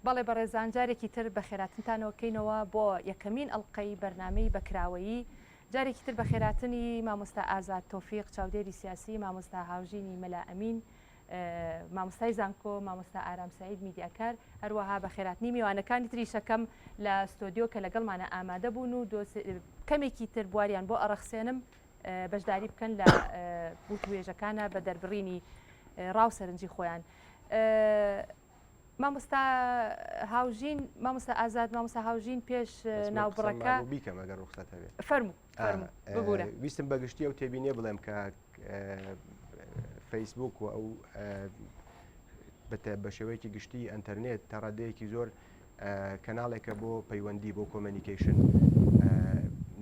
بەڵێ بەڕێزان جارێکی تر بە خێراتنتانەوەکەینەوە بۆ یەکەمین ئەڵلقەی بەرنامەی بەکراوەیی جارێکی تر بە خێراتنی مامۆستا ئازاد تۆفیق چاودێری سیاسی مامۆستا هاوژینی مەلا ئەمین مامۆستای زانکۆ مامۆستا ئارام سعید میدیاکار هەروەها بە خێراتنی میوانەکانی تریشەکەم لە ستۆدیۆ کە لەگەڵمانە ئامادە بوون و کەمێکی تر بواریان بۆ ئەڕەخسێنم بەشداری بکەن لە بوتوێژەکانە بە دەربڕینی ڕاوسەرنجی خۆیان. مامۆستا هاوژین مامۆستا ئازاد مامۆستا هاوژین پێش ناوبڕەکە فەرموو ببوورە ویستم بەگشتی ئەو تێبینێ بڵێم کە فەیسبوک و ئەو بە شێوەیەکی گشتی ئەنتەرنێت تا ڕادەیەکی زۆر کەناڵێکە بۆ پەیوەندی بۆ کۆمەنیکیشن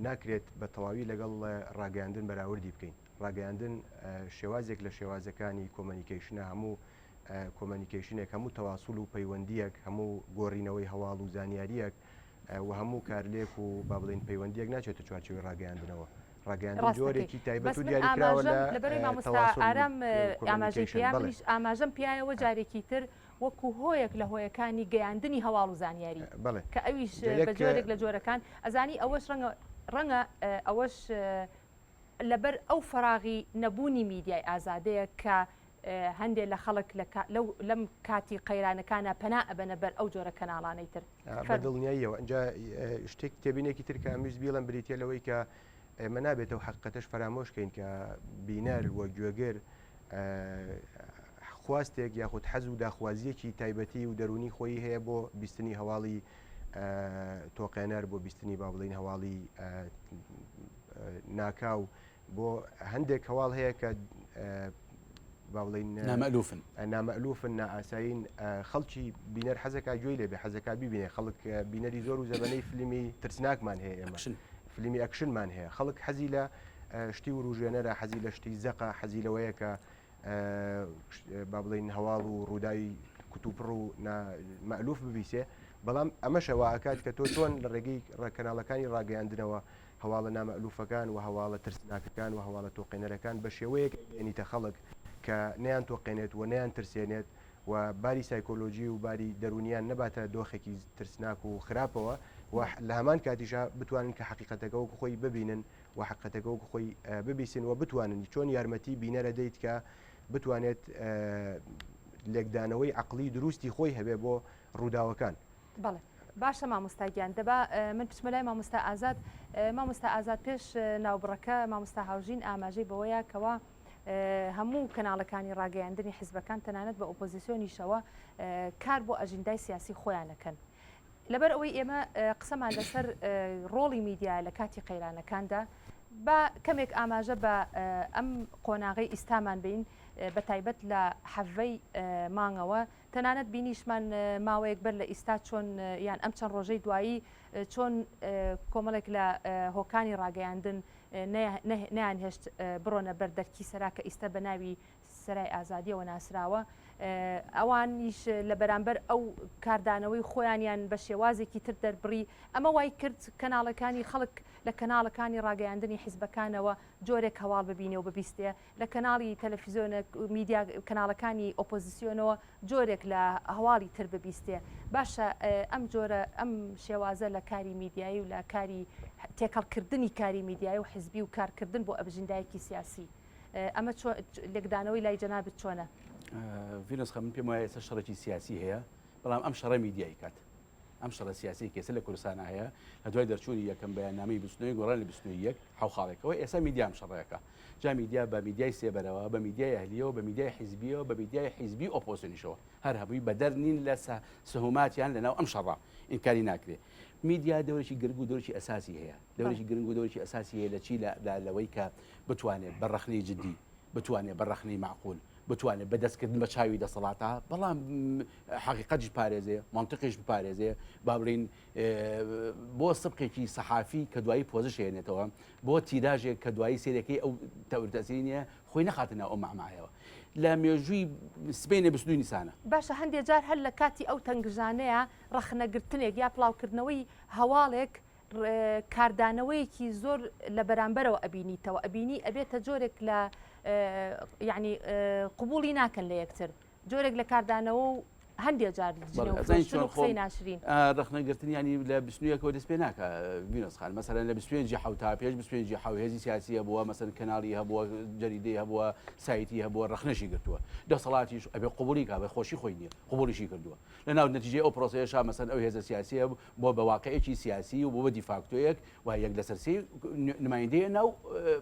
ناکرێت بە تەواوی لەگەڵ ڕاگەیاندن بەراوردی بکەین. ڕاگەیاندن شێوازێک لە شێوازەکانی کۆمەنیکیشنە هەموو کۆمەنیکیشنێک هەموو تەواسول و پەیوەندیەک هەموو گۆڕینەوەی هەواڵ و زانیاریەک و هەموو کارلێک و با بڵێن پەیوەندیەک ناچێتە چوارچێوەی ڕاگەیاندنەوە. ڕاگەیاندن جۆرێکی تایبەت و دیاریکراوە لەبەرەوەی مامۆستا ئارام ئاماژەی ئاماژەم پیایەوە جارێکی تر وەکو هۆیەک لە هۆیەکانی گەیاندنی هەواڵ و زانیاری کە ئەویش بە جۆرێک لە جۆرەکان ئەزانی ئەوەش ڕەنگە ئەوەش لەبەر ئەو فراغی نەبوونی میدیای ئازادەیە کە هەندێک لە خەڵک لەم کاتی قەیرانەکانە پەنا ئەبەنە بەر ئەو جۆرە کەناڵانەی تر دڵنیاییەوە ئەنجا شتێک تێبینێکی تر کە ئەمیز بیڵم بریتە لەوەی کە ئێمە نابێتەوە حقیقەتەش فەرامۆشکەین کە بینەر وە گوێگر خواستێک یاخود حەز و داخوازیەکی تایبەتی و دەرونی خۆی هەیە بۆ بیستنی هەواڵی تۆقێنەر بۆ بیستنی با بڵین هەواڵی ناکاو بۆ هەندێک هەواڵ هەیە کە نامەلوفن نائاساین خەڵکی بینەر حەزەکە گوێی لێبێ حەزەکە ببینێ خەڵک بینەری زۆر و زەبەنەی فیلمی ترسناکمان هەیە ئێمە فیلمی ئەکشنمان هەیە خەڵک حەزی لە شتی و ڕوژێنەرە حەزی لە شتی زەقە حەزی لەوەیە کە با بڵین هەواڵ و ڕووداوی کوتوپڕ و مەلوف ببیسێ بەڵام ئەمەشەوە ئاکات کە تۆ چۆن لە ڕێگەی ڕێکەناڵەکانی ڕاگەیاندنەوە هەواڵە نامەلوفەکان و هەواڵە ترسناکەکان و هەواڵە تۆقێنەرەکان بە شێوەیەک ئەنیتە خەڵک کە نەیان تۆقێنێت و نەیان ترسێنێت و باری سایکۆلۆژی و باری دەرونیان نەباتە دۆخێکی ترسناک و خراپەوە و لە هەمان کاتیشا بتوانن کە حقیقەتەکە وەکو خۆی ببینن و حقیقەتەکە وەکو خۆی ببیسن و بتوانن چۆن یارمەتی بینەرە دەیت کە بتوانێت لێکدانەوەی عەقڵی دروستی خۆی هەبێ بۆ ڕووداوەکان. بەڵێ باشە مامۆستاگیان دەبا من پچمە لای مامۆستا ئازاد مامۆستا ئازاد پێش ناوبڕەکە مامۆستا هاوژین ئاماژەی بەوەیە کەوە هەموو کەناڵەکانی ڕاگەیاندنی حیزبەکان تەنانەت بە ئۆپۆزیسیۆنیشەوە کار بۆ ئەژیندای سیاسی خۆیانەکەن. لەبەر ئەوەی ئێمە قسەمان لەسەر ڕۆڵی میدیا لە کاتی قەیرانەکاندا بە کەمێک ئاماژە بە ئەم قۆناغی ئیستامان بین بە تایبەت لە حەڤەی مانگەوە تەنانەت بینیشمان ماوەیەک بەر لە ئیستا چۆن یان ئەم چەند ڕۆژەی دوایی چۆن کۆمەڵێک لە هۆکانی ڕاگەیاندن نیان هێشت بڕۆنە بەر دەرکی سەرا کە ئیستا بە ناوی سەرای ئازادیەوە ناسراوە ئەوانیش لە بەرامبەر ئەو کاردانەوەی خۆیانیان بە شێوازێکی تر دەربڕی ئەمە وای کرد کەناڵەکانی خەڵک لە کەناڵەکانی ڕاگەیاندنی حیزبەکانەوە جۆرێک هەواڵ ببینێ و ببیستێ لە کەناڵی تەلەڤیزیۆنە میدیا کەناڵەکانی ئۆپۆزیسیۆنەوە جۆرێک لە هەواڵی تر ببیستێ باشە ئەم جۆرە ئەم شێوازە لە کاری میدیایی و لە کاری تێکەڵکردنی کاری میدیایی و حیزبی و کارکردن بۆ ئەبژیندایەکی سیاسی ئەمە لێکدانەوەی لای جەنابەت چۆنە؟ ڤینۆس خە من پێم وایە ئێستا شەڕێکی سیاسی هەیە بەڵام ئەم شەڕە میدیایی کات ئەم شەڕە سیاسی کێسە لە کوردستان هەیە لە دوای دەرچوونی یەکەم بەیاننامەی بستنەوەی گۆڕان لە 21 حوخاڵێکەوە ئێستا میدیام شەڕەکە جا میدیا بە میدیای سێبەرەوە بە میدیای ئەهلیەوە بە میدیای حیزبیەوە بە میدیای حیزبی ئۆپۆزیسیۆنیشەوە هەر هەبووی بەدەر نین لە سەهوماتیان لەناو ئەم شەڕە ئینکاری ناکرێت میدیا دەورێکی گرنگ و دەورێکی ئەساسی هەیە دەورێکی گرنگ و دەورێکی ئەساسی هەیە لە چی لەوەی کە بتوانێت بەڕەخنەی جدی بتوانێت بەڕەخنەی معقول بتوانێت بەدەستکردن بە چاوی دەسەڵاتە بەڵام حقیقەتش پارێزێ منطقیش بپارێزێ با بڵین بۆ سبقێکی سەحافی کە دوایی پۆزش هێنێتەوە بۆ تیراژێک کە دوایی سێرەکەی ئەو تەورتەسیری نیە خۆی نەخاتنە ئەو مەعمایەوە لە مێژووی سبەینە 22 نیسانە باشە هەندێک جار هەر لە کاتی ئەو تەنگژانەیە ڕەخنەگرتنێک یا پڵاوکردنەوەی هەواڵێک کاردانەوەیەکی زۆر لە بەرامبەرەوە ئەبینیتەوە ئەبینی ئەبێتە جۆرێک لە یعنی قبولی ناکەن لە یەکتر جۆرێک لە کاردانەوە و هەندێک جار قسەی ناشرین ڕخنەگرتن ینی لە بستنویەکەوە دەست پێ ناکە ڤینۆسخان مەسەرەن لە 25 حوتا پێش 25 حوهێزی سیاسی هەبووە مەسەر کەناڵی هەبووە جەریدەی هەبووە سایتی هەبووە ڕخنەشی گرتووە دەسەڵاتیش ئەبێ قوبولی کا بە خۆشی خۆی نییە قوبولیشی کردووە لە ناو نەتیجەی ئەو پرۆسەیەشا مەسەر ئەو هێزە سیاسیە بۆ بە واقعەیەکی سیاسی و بۆ بە دیفاکتۆیەک و یەک لەسەرسی نمایندەیە ناو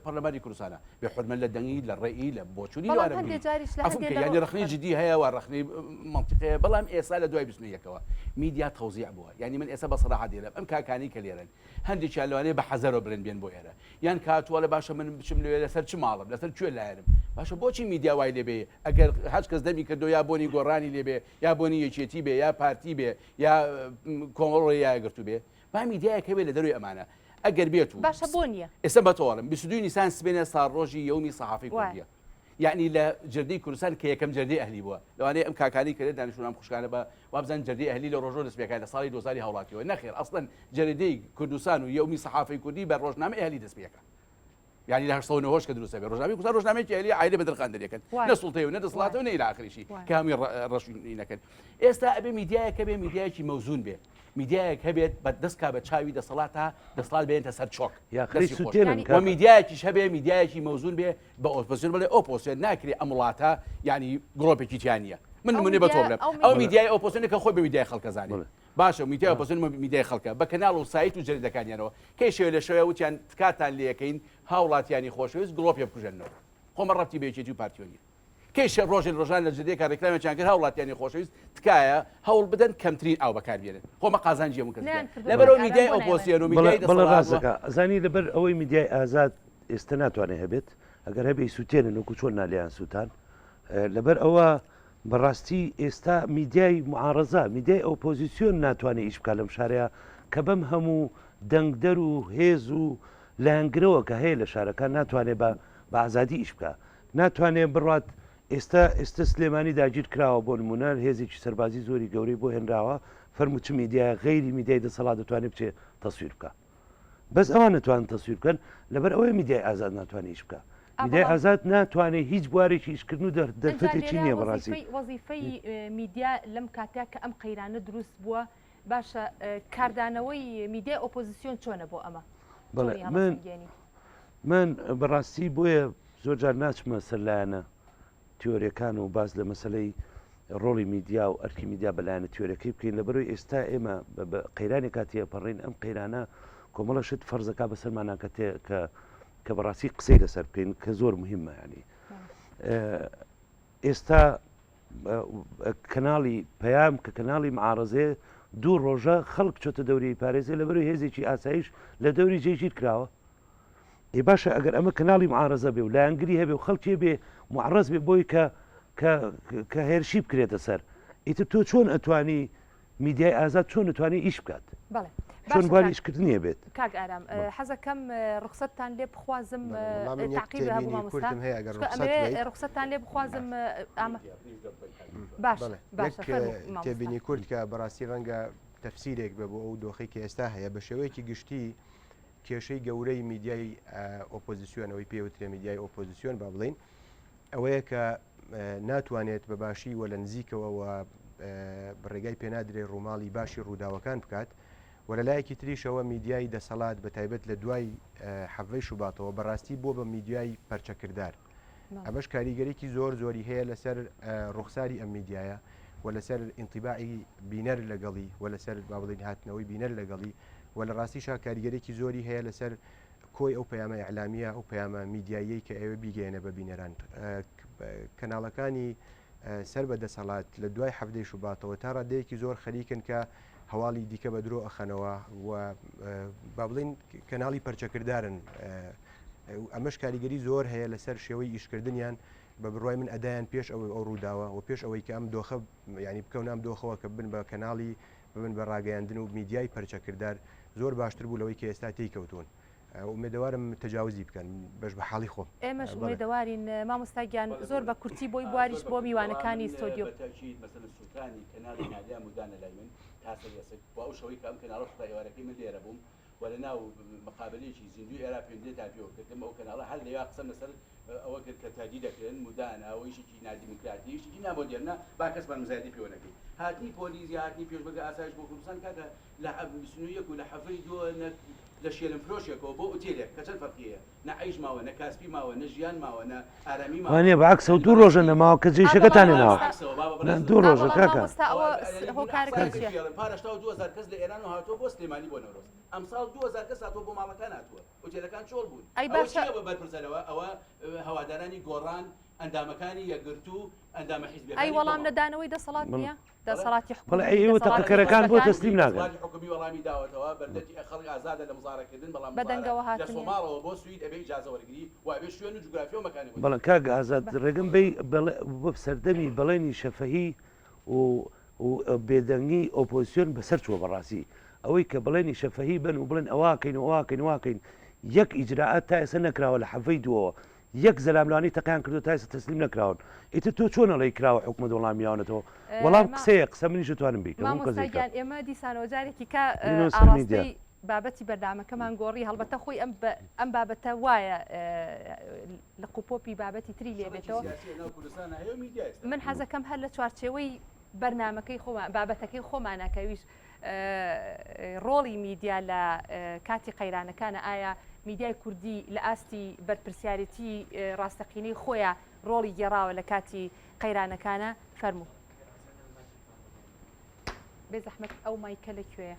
پەرلەمانی کوردستانە بێ حورمەت لە دەنگی لە ڕێی لە بۆچووی ینی ڕخنەی جدی هەیە و ڕخنەی منطقەیە بەڵام ئێستا لە دوای بستنویەکەوە میدیا تەوزیع بووە ینی من ئێستا بەسەراحەت دێرم ئەم کاکانی کە لێرن هەندێکیان لەوانەیە بە حەزەرەوە برن بێن بۆ ئێرە یان کاتووە لە باشە من بچم لێ لەسەر چ ماڵم لەسەر کوێ لایەنم باشە بۆچی میدیا وای لێبێ ئەگەر هەچ کەس دەمی کردو یا بۆنی گۆڕانی لێبێ یا بۆنی یەکێتی بێ یا پارتی بێ یا کۆمەڵی یاگرتو بێ با میدیایەکە بێ لە دەروی ئەمانە ئەگەر بێت و باشە بۆ نییە ئێستا بەتەواڵم 22 نیسان سبێنە ساڕۆژی یومی سەحافی کوردیە یعنی لە جردەی کوردستان کە یەکەم جردەی ئەهلی بووە لەوانەیە ئەم کاکانی کردێت دانیشتوان خوشکانە بە وابزان جردەی ئەهلی لە ڕۆژۆ دەست پێکات لە ساڵی 2000 هەوڵاتیەوە نەخێر ئەسڵەن جردەی کوردستان و یومی سەحافی کوردی بە ڕۆژنامە ئەهلی دەست پێکات يعني لها صون وهوش كدروس أبي رجعي كوسا رجعي كي عائلة بدر خاندر يكن نسلطي وندس صلاته ونيل آخر شيء كامل رشين يكن إستا أبي ميديا كبي ميديا شيء موزون به ميديا كبي بدس كابت شاوي دس صلاتها دس صلاة بين تسر شوك يا خريج وميديا شيء شبه ميديا شيء موزون به بأوبوزيشن ولا أوبوزيشن ناكري أملاتها يعني جروب كيتيانية من بتوبلم أو ميديا أوبوزيشن كخوي بميديا خلق زاني باشە میدیا بەزن میدیای خەڵکە بە کەناڵ و سایت و جەریدەکانیانەوە کەی شێوە لە شەوە وتیان تکاتان لەکەین هاوڵاتیانی خۆشەویست گڵۆپی بکوژێنەوە خۆمە ڕەتی بێچێتی و پارتیۆنی کەیشە ڕۆژێن ڕۆژان لە جدێکە ڕێکلامیان کرد هاوڵاتیانی خۆشەویست تکایە هەوڵ بدەن کەمترین ئاو بەکاربێنن خۆمە قازانجی هەموو کەس لەبەرەوە میدیای ئۆپۆزیسیۆن و میدیای ڕاستەکە زانی لەبەر ئەوەی میدیای ئازاد ئێستا ناتوانێت هەبێت ئەگەر هەبێ سووتێنن وەکو چۆن نالیان سووتان لەبەر ئەوە بەڕاستی ئێستا میدیای معارەزە میدیای ئۆپۆزیسیۆن ناتوانێت ئیش بکات لەم شارەیە کە بەم هەموو دەنگدەر و هێز و لایەنگرەوە کە هەیە لە شارەکان ناتوانێت بە ئازادی ئیش بکات ناتوانێت بڕات ئێستا سلێمانی داگیر کراوە بۆ نمونە هێزێکی سەربازی زۆری گەورەی بۆ هێنراوە فەرموو چ میدیای غەیری میدیای دەسەڵات دەتوانێت بچێت تەسویر بکات بەس ئەوان نتوانن تەسویر بکەن لەبەر ئەوەی میدیای ئازاد ناتوانێت ئیش بکات میدیای ئازاد ناتوانێت هیچ بوارێکی ئیشکردن و دەرفەتێکی نییە بەڕاستی وەزیفەی میدیا لەم کاتێک کە ئەم قەیرانە دروست بووە باشە کاردانەوەی میدیای ئۆپۆزیسیۆن چۆنە بۆ ئەمە من بەڕاستی بۆیە زۆر جار ناچمە سەرلایەنە تیۆریەکان و باز لە مەسلەی ڕۆڵی میدیا و ئەرکی میدیا بەلایەنە تیۆریەکەی بکەین لەبەرەوەی ئێستا ئێمە قەیرانی کاتیە پەڕین ئەم قەیرانە کۆمەڵە شت فەرزەکە بەسەرمانە کە بەڕاستی قسەی لەسەر بکەین کە زۆر مهمە ینی ئێستا کەناڵی پەیام کە کەناڵی معارەزێ دوو ڕۆژە خەڵک چۆتە دەوری پارێزێ لەبەرەوەی هێزێکی ئاسایش لە دەوری جێگیر کراوە ئێ باشە ئەگەر ئەمە کەناڵی معارەزە بێ و لایەنگری هەبێ و خەڵکی بێ معڕەز بێ بۆی کە هێرشی بکرێتە سەر ئیتر تۆ چۆن ئەتوانی میدیای ئازاد چۆن ئەتوانی ئیش بکات چۆن بواری ئیشکردنیە بێت کاک ئارام حەزەکەم ڕخسەتتان لێ بخوازم تاقیب هەبوو مامۆستا ڕخسەتتان لێ بخوازم باش تێبینی کورد کە بەڕاستی ڕەنگە تەفسیرێک بە بۆ ئەو دۆخی کە ئێستا هەیە بە شێوەیەکی گشتی کێشەی گەورەی میدیای ئۆپۆزیسیۆنەوەی پێوترێ میدیای ئۆپۆزیسیۆن با بڵین ئەوەیە کە ناتوانێت بە باشی وە لە نزیکەوە بڕێگای پێنادرێ ڕووماڵی باشی ڕووداوەکان بکات وە لەلایەکی تریشەوە میدیای دەسەڵات بە تایبەت لە دوای حەڤەی شوباتەوە بەڕاستی بۆ بە میدیای پەرچەکردار ئەمەش کاریگەرێکی زۆری هەیە لەسەر ڕوخساری ئەم میدیایە و لەسەر ئینتیباعی بینەر لەگەڵی و لەسەر با بڵین هاتنەوەی بینەر لەگەڵی و لە ڕاستیشا کاریگەرێکی زۆری هەیە لەسەر کۆی ئەو پەیامە ئەعلامیە ئەو پەیامە میدیایی کە ئێوە بیگەێنە بە بینەران کەناڵەکانی سەر بە دەسەڵات لە دوای حەفتەی شوباتەوە تا ڕادەیەکی زۆر خەریکن کە هەواڵی دیکە بە درۆ ئەخەنەوە و با بڵین کەناڵی پەرچەکردارن ئەمەش کاریگەری زۆر هەیە لەسەر شێوەی ئیشکردنیان بە بڕای من ئەدایان پێش ئەوەی ئەو ڕووداوە و پێش ئەوەی کە ئەم دۆخە ینی بکەون ئەم دۆخەوە کە بن بە کەناڵی ببن بە ڕاگەیاندن و میدیای پەرچەکردار زۆر باشتر بوو لەوەی کە ئێستا تێیکەوتون ئومێدەوارم تەجاوزی بکەن بەش بە حاڵی خۆ ئێمەش ئومێدەوارین مامۆستاگیان زۆر بە کورتی بۆی بواریش بۆ میوانەکانی ستۆدیۆ سوکانی کەناڵی نادیا مودانە لای من تاسە بۆ ئەو شەوەی کە ئەم کەناڵە شتایوارەکەی من لێرە بووم و لە ناو مقابلەیەکی زیندوی ئێرا پێندێ تا پێوە کردم ئەو کەناڵە هەر لێوا قسەم لەسەر ئەوە کرد کە تادی دەکرێن مدانە و یشێکی نادیموکراتی یشێکی نامۆدێرنە با کەس بەرمزایەتی پێوە نەکەی هاتنی پۆلیسی هاتنی پێشبەرگە ئاسایش بۆ کوردستان کاتە لە 21 و لە حەفەی دووە لە شێلم فرۆشێکەوە بۆ ئوتێلێک کە چەند فەرقیەیە نە عەیش ماوە نە کاسبی ماوە نە ژیان ماوە نە ئارامی ماوە وانێ بەعکسە و دوو ڕۆژە نەماوە کە جێیشەکەتان نەماوە دوو ڕۆژە کاکە پارەشتا و 2000 کەس لە ئێران و هاتووە بۆ سلێمانی بۆ نەورۆز ئەمساڵ 2000 کەس هاتووە بۆ ماڵەکان هاتووە ئوتێلەکان چۆڵ بوون ئەوە بەرپرسەرەوە ئەوە هەوادارانی گۆڕان ئەندامەکانی یەکگرتو ئەندامە حیزبیەکان ئەی وەڵام نەدانەوەی دەسەڵات نییە دەسەڵاتی بەڵێ ئێوە تەقەکەرەکان بۆ تەسلیم ناکەن حکومی وەڵامی داوەتەوە بەردەتی خەڵک ئازادە لە مزارەکردن بەڵام بەدەنگەوە لە هاتنی سۆماڵەوە بۆ سوید ئەبێ ئیجازە وەرگری و ئەبێ شوێن و جوگرافیا و مەکانی بەڵێ کاک ئازاد ڕێگەم بێ بە سەردەمی بەڵێنی شەفەهی و بێدەنگی ئۆپۆزیسیۆن بەسەر چووە بەڕاستی ئەوەی کە بڵێنی شەفەهی بن و بڵێن ئەواکەین واکەین یەک ئیجراعات تا ئێستا نەکراوە لە حەفەی دووەوە یەک زەلاملانی تەقیان کردو تا ئێستا تەسلیم نەکراون ئیتر تۆ چۆنەڵی کراوە حکومەت وەڵامیانەتەوە وەڵام قسەیە قسە منیش توانم بیکەم مامۆستاگیان ئێمە دیسانەوە جارێکی کە ئاڕاستی بابەتی بەردامەکەمان گۆڕی هەڵبەتە خۆی ئەم بابەتە وایە لە قوپۆپی بابەتی تری لێبێتەوە من حەزەکەم هەر لە چوارچێوەی بەرنمەکەی خۆمان بابەتەکەی خۆمانەکەویش ڕۆڵی میدیا لە کاتی قەیرانەکانە ئایا میدیای کوردی لە ئاستی بەرپرسیارەتی ڕاستەقینەی خۆیان ڕۆڵی گێڕاوە لە کاتی قەیرانەکانە فەرموو بێ زەحمەت ئەو مایکە لەکوێیە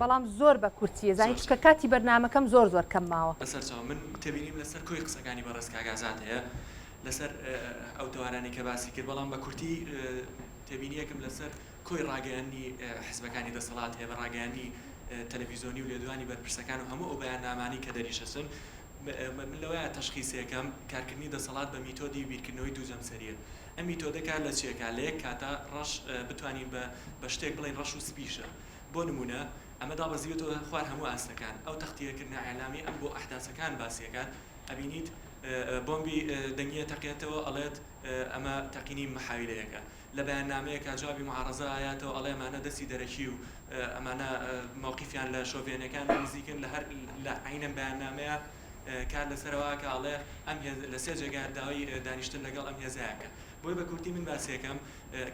بەڵام زۆر بە کورتیە زانانی چکە کاتی بەرنمەکەم زۆر کەم ماوە بەسەرچاو من تێبینیم لەسەر کۆی قسەکانی بەڕێز کاگازات هەیە لەسەر ئەو توانانی کە باسی کرد بەڵام بە کورتی تێبینی یەکم لەسەر کۆی ڕاگەیاندنی حیزبەکانی دەسەڵات هەیە بە ڕاگەیاندنی تەلەڤیزۆنی و لێدوانی بەرپرسەکان و هەموو ئەو بەیاننامانی کە دەریشەسن من لەوەیە تەشخیصەکەم کارکردنی دەسەڵات بە میتۆدی بیرکردنەوەی دوو زەمسەریە ئەم میتۆدە کار لە چیەکە لە یەک کاتە ڕەش بتوانین بە شتێک بڵین ڕەش و سپیشە بۆ نمونە ئەمە دابەزیوێتەوە خوار هەموو ئاستەکان ئەو تەختیەکردنە ئەعلامی ئەم بۆ ئەحداسەکان باسیەکان ئەبینیت بۆمبی دەنگیە تەقێتەوە ئەڵێت ئەمە تەقینی مەحاویلەیەەکە لە بەیاننامەیەکە جوابی معارەزە ئاياتەوە ئەڵێ ئەمانە دەستی دەرەکی و ئەمانە مووقیفیان لە شۆڤێنەکان نزیکن لە هەر لە عینە بەیاننامەیە کار لەسەرەوەکە ئەڵێ ئەم لە سێ جێگای داوای دانیشتن لەگەڵ ئەم هێزایەکە بۆی بە کورتی من باسیەکەم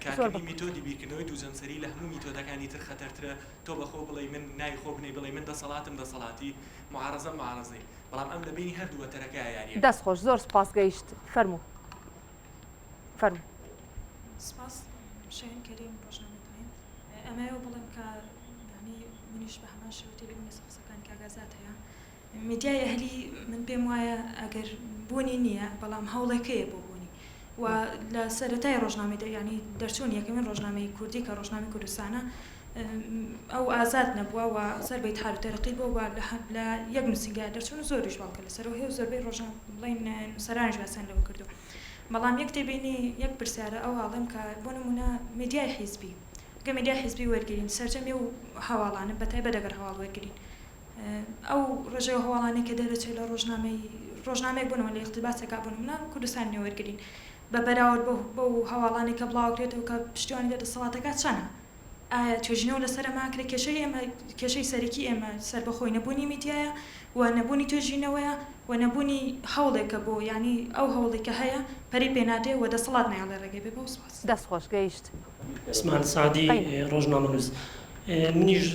کارکردنی میتۆدی بیرکردنەوەی دوو زەمسەری لە هەموو میتۆدەکانی تر خەتەرترە تۆ بەخۆ بڵێ من نای خۆ بنێ بڵێ من دەسەڵاتم دەسەڵاتی معارەزە معارەزەی بەڵام ئەم لە بینی هەردووە تەرەکە یاریە دەست خۆش زۆر سپاس گەیشت فەرموو سپاس شەین کەریم ڕۆژنامەدوین ئەمەوە بڵێم کە ینی منیش بە هەمان شێوەی بێ قسەکان کاگازات هەیە میدیای ئەهلی من پێم وایە ئەگەر بوونی نییە بەڵام هەوڵەکەیە بۆ بوونی و لە سەرەتای ڕۆژنامەدا ینی دەرچوون یەکەمین ڕۆژنامەی کوردی کە ڕۆژنامەی کوردستانە ئەو ئازاد نەبووە و سەر بەیت حال و تەرەقی بووە لە یەک نووسینگای دەرچوون زۆریش باڵکە لەسەرەوە هەیە زۆربەی ڕۆژنامە بڵین نووسەرانیش باسییان لەوە کردو بەڵام یەک تێبینی یەک پرسیارە ئەو هاڵم کە بۆ نمونە میدیای حیزبی گە میدیای حیزبی وەرگرین سەرجەمی و هەواڵانە بەتایبەت ئەگەر هەواڵ وەرگرین ئەو ڕێژەی هەواڵانەی کە دەرەچێت لە ڕۆژنامەیەک بوونەوە لە اختیباسێکا بوون منە کوردستانی وەرگرین بە بەراورد بۆ هەواڵانی کە بڵاوکرێتەوە کە پشتیوانی دەسەڵاتەکە چەنە ئایا توێژینەوە لەسەر ماکرێت کێشەی سەرەکی ئێمە سەر بەخۆی نەبوونی میدیایە و نەبوونی توێژینەوەیە و نەبوونی هەوڵێکە بۆ ینی ئەو هەوڵێکە هەیە پەری پێنادێ و دەسەڵات نایڵێ ڕێگەی بێ بۆ سپاس دەست خۆش گەیشت عوسمان سعدی ڕۆژنامەنووس منیش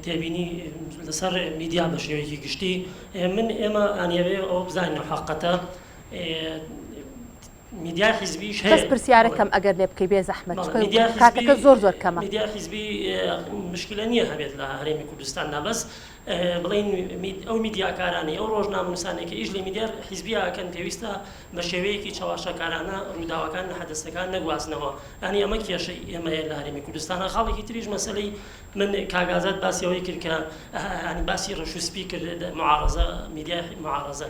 تێبینی لەسەر میدیا بە شێوەیەکی گشتی ئێمە ئانیەوێ ئەو بزانین حەقەتە میدیا حیزبیش هەیە کەس پرسیارەکەم ئەگەر لێ بکەی بێ زەحمەت کاتەکە زۆر کەمە میدیا حیزبی مشکلە نییە هەبێت لە هەرێمی کوردستاندا بەس بڵین ئەو میدیاکارانی ئەو ڕۆژنامەنووسانێکە ئیش لە میدیا حیزبیەکەن پێویستە بە شێوەیەکی چاواشەکارانە ڕووداوەکان حەدەستەکان نەگوازنەوە ئەنی ئەمە کێشەی ئێمەیە لە هەرێمی کوردستانە خاڵێکی تریش مەسەلەی من کاگازات باسیەوەی کرد کە ینی باسی ڕەشوسپی کرد معارەزە میدیای معارەزە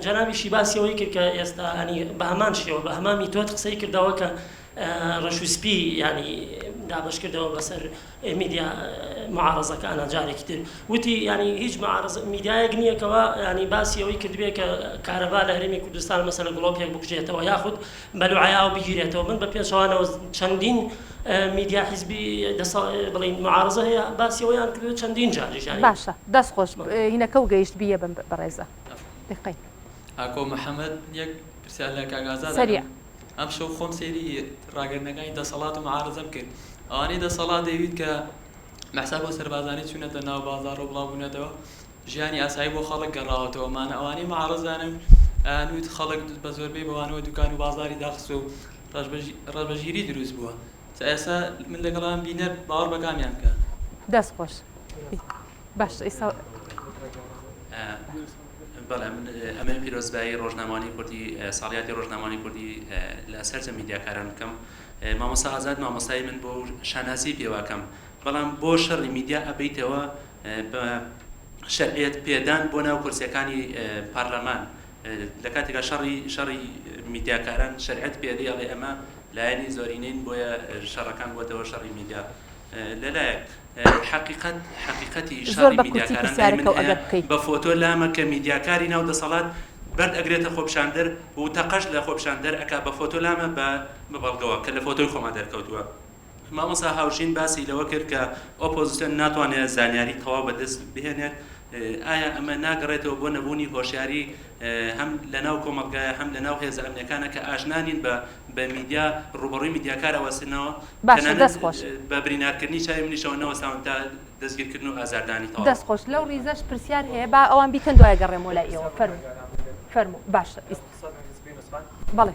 جەنابیشی باسیەوەی کرد کە ئێستا ینی بە هەمان شێوە بە هەمان میتۆد قسەی کردەوە کە ڕەشوسپی ینی دابش کردەوە بەسەر میدیا معارەزەکانە جارێکی تر وتی ینی هیچ میدیایەک نییەکەوە ینی باسی ئەوەی کردبێ کە کارەبا لە هەرێمی کوردستان مەسەلە گڵۆپێک بکوژێتەوە یاخود بەلوعیا و بگیرێتەوە من بە پێشەوانەوە چەندین میدیا حیزبی بڵین معارزە هەیە باسیەوەیان کردو چەندین جاریژانی باشە دەست خۆش هینەکە و گەیشت بیە بەڕێزە دقی ئاکۆ محەممەد یەک پرسیار لە کاگازات سەریع ئەم شەو خۆم سێری ڕاگەرنەکانی دەسەڵات و معارزەم کرد ئەوانەی دەسەڵات دەوید کە مەحسا بۆ سەربازانی چوونەتە ناو بازار و بڵاوبوونەتەوە ژیانی ئاسایی بۆ خەڵک گەڕاوەتەوەمانە ئەوانەی معارزانم نووت خەڵک بە زۆربەی بەوانەوە دوکان و بازاری داخست و ڕەبەژیری دروست بووە ئێستا من لەگەڵام بینە باوەڕ بە کامیان بکە دەست خۆش باش ئێستا بەڵێ ئەمە پیرۆزبایی ڕۆژنامانی کوردی ساڵیاتی ڕۆژنامانی کوردی لە سەرجە میدیاکاران بکەم مامۆستا ئازاد مامۆستای من بۆ شانازی پێواکەم بەڵام بۆ شەڕی میدیا ئەبیتەوە بە شەرعیەت پێدان بۆ ناو کورسیەکانی پارلەمان لە کاتێکا شەڕی میدیاکاران شەرعیەت پێدەیەڵێ ئەمە لایەنی زۆرینەین بۆیە شەڕەکان بۆتەوە شەڕی میدیا لەلایەک حقیقەتی شەڕی میدیاکاران بە فۆتۆ لامە کە میدیاکاری ناو دەسەڵات بەرد ئەگرێتە خۆپشاندەر و تەقەش لە خۆپشاندەر ئەکا بە فۆتۆ لامە بە بەڵگەوە کە لە فۆتۆی خۆما دەرکەوتووە مامۆستا هاوشین باسی لەوە کرد کە ئۆپۆزیسیۆن ناتوانێت زانیاری تەواو بەدەست بهێنێت ئایا ئەمە ناگەڕێتەوە بۆ نەبوونی هۆشیاری هەم لە ناو کۆمەڵگایە هەم لە ناو هێزە ئەمنیەکانە کە ئاشنانین بە میدیا ڕوبەڕووی میدیاکار ئەوەستنەوە بە برینارکردنی چاوی منیشەوەنەوە ساون تا دەستگیرکردن و ئازاردانی تەواو دەست خۆش لەو ڕیزەش پرسیار هەیە با ئەوان بیکەن دوای گەڕێمەوە لای ئێوە فەرموو باشە بەڵێ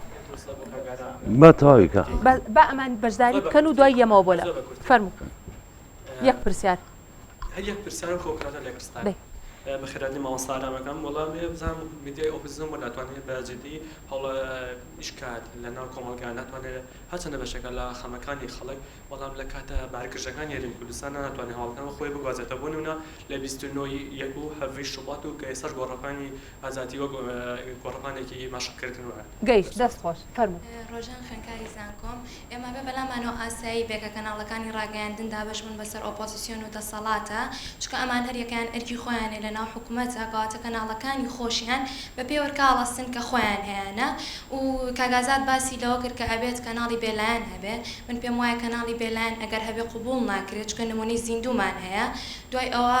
بە تەواویکە با ئەمان بەشداری بکەن و دوای یەمەوە بۆ لە فەرموو یەک پرسیار هەر یەک پرسیارم خۆکراتە لە کوردستان بەخێرانی مامۆستارامەکەم وەڵام بزانم میدیای ئۆپۆزیسیۆن بۆ ناتوانێت بە جدی هەوڵە ئیشکات لە ناو کۆمەڵگا ناتوانێت هەچەندە بەشەکە لە خەمەکانی خەڵک بەڵام لە کاتە بارگرژەکانی هەرێمی کوردستان ناتوانێت هەوڵەکان خۆی بگوازێتە بۆ نمونە لە 29 یەک و هەڤی شوبات و کە ئێستا گۆڕەپانی ئازادی وەک گۆڕەپانێکی ماشەکردنەوە گەیشت دەست خۆش فەرموو ڕۆژان خوێنکاری زانکۆم ئێمە بێ بەلامانەوە ئاسایی بێکە کەناڵەکانی ڕاگەیاندن دابش بوون بەسەر ئۆپۆزیسیۆن و دەسەڵاتە چکە ئەمان هەریەکان ئەرکی خۆیانێ لە ناو حکوومەتە کەواتە کەناڵەکانی خۆشیان بە پێوەرکاڵەستن کە خۆیان هەیەە و کاگازات باسی لەوە کرد کە ئەبێت کەناڵی بێلایەن هەبێ من پێم وایە کەناڵی بێلایەن ئەگەر هەبێ قوبوڵ ناکرێت چکە نمونەی زیندومان هەیە دوای ئەوە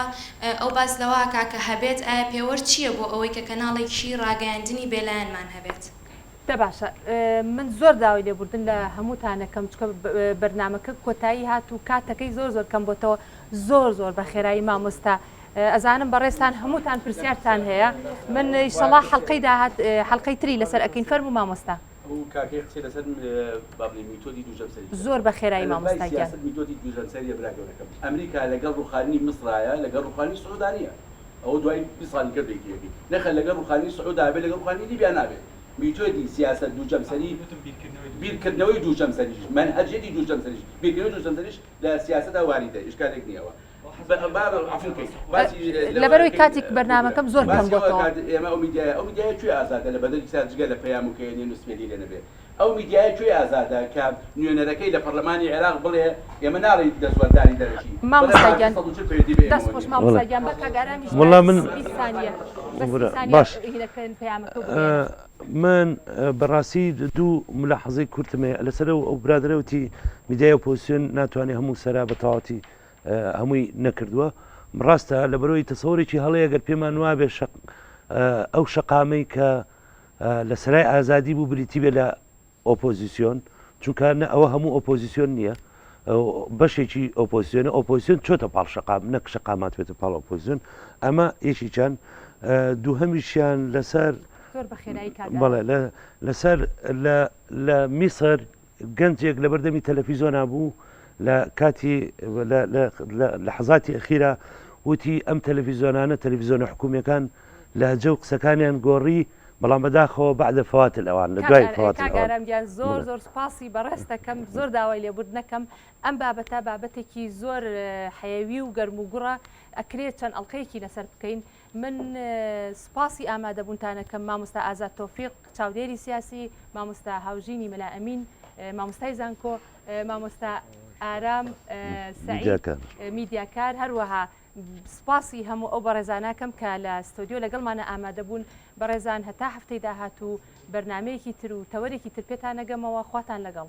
ئەو باس لەوە کاکە هەبێت ئایا پێوەەر چییە بۆ ئەوەی کە کەناڵێکی ڕاگەیاندنی بێلایەنمان هەبێت دە باشە من زۆر داوای لێبوردن لە هەمووتانەکەم چکە بەرنامەکە کۆتایی هات و کاتەکەی زۆر کەم بۆتەوە زۆر بە خێرایی مامۆستا ئەزانم بەڕێستان هەمووتان پرسیارتان هەیە من ئیشەڵا حەڵقەی داهات حەڵقەی تری لەسەر ئەکەین فەرموو مامۆستا کاکەی قسەی لەسەر بابلی میتۆدی دووجەمسەری زۆر بە خێرایی مامۆستا گیان میتۆدی دووجەمسەریە براگەورەکەم ئەمریکا لەگەڵ ڕوخانی میسرایە لەگەڵ ڕوخانی سعودانیە ئەوە دوای 20 ساڵی کردێکیەکەی نەخە لەگەڵ ڕوخانی سعودا بێت لەگەڵ ڕوخانی لیبیا نابێت میتۆدی سیاست دووجەمسەری بیرکردنەوەی دووجەمسەریش منهەجێتی دووجەمسەریش بیرکردنەوەی دووجەمسەریش لە سیاسەتدا واریدە ئیشکالێک نییەوە لەبەرەوەی کاتێک بەرنامەکەم زۆر کەم بۆتەوە ئێمە ئەو میدیای کوێ ئازادە لە بەدەری ساجگە لە پەیام و کەێنێ نووسێنی لێ نەبێت ئەو میدیای کوێ ئازادە کە نوێنەرەکەی لە پەرلەمانی عێراق بڵێ ئێمە ناڕێت دەستوەرداری دەرەکی مامۆستاگیان دەست خۆش مامۆستاگیان بە کاگارامیش وەڵام من باش من بەڕاستی دوو ملاحەزەی کورتمێ لەسەر ئەو برادرەوتی میدیای ئۆپۆزیسیۆن ناتوانێت هەموو سەرا بە تەواوەتی هەمووی نەکردووە ڕاستە لە بەرەوەی تەسەوەرێکی هەڵەیە گەر پێمان وابێ ئەو شەقامەی کە لە سەرای ئازادی بوو بریتی بێ لە ئۆپۆزیسیۆن چونکە ئەوە هەموو ئۆپۆزیسیۆن نییە بەشێکی ئۆپۆزیسیۆن چۆتە پاڵ شەقام نەک شەقامات بێتە پاڵ ئۆپۆزیسیۆن ئەمە یەکی چەند دووهەمیشیان لەسەر بەڵێ لەسەر لە میسر گەنجێک لە بەردەمی تەلەڤیزۆنا بوو لە کاتی لە حەزاتی ئەخیرە وتی ئەم تەلەڤیزۆنانە تەلەڤیزۆنە حکوومیەکان لە جە و قسەکانیان گۆڕی بەڵام بەداخەوە بەعدە فەواتل ئەوان لە دوای کاگارامگیان زۆر سپاسی بەڕێستەکەم زۆر داوای لێبوردنەکەم ئەم بابەتە بابەتێکی زۆر حەیەوی و گەرم و گوڕە ئەکرێت چەند ئەڵلقەیەکی لەسەر بکەین من سپاسی ئامادەبوونتانەکەم مامۆستا ئازاد تۆفیق چاودێری سیاسی مامۆستا هاوژینی مەلا ئەمین مامۆستای زانکۆ مامۆستا ئارام سعید میدیاکار هەروەها سپاسی هەموو ئەو بەڕێزاناکەم کە لە ستۆدیۆ لەگەڵمانە ئامادە بوون بەڕێزان هەتا هەفتەی داهات و بەرنمەیەکی تر و تەوەرێکی تر پێتان نەگەمەوە خواتان لەگەڵ.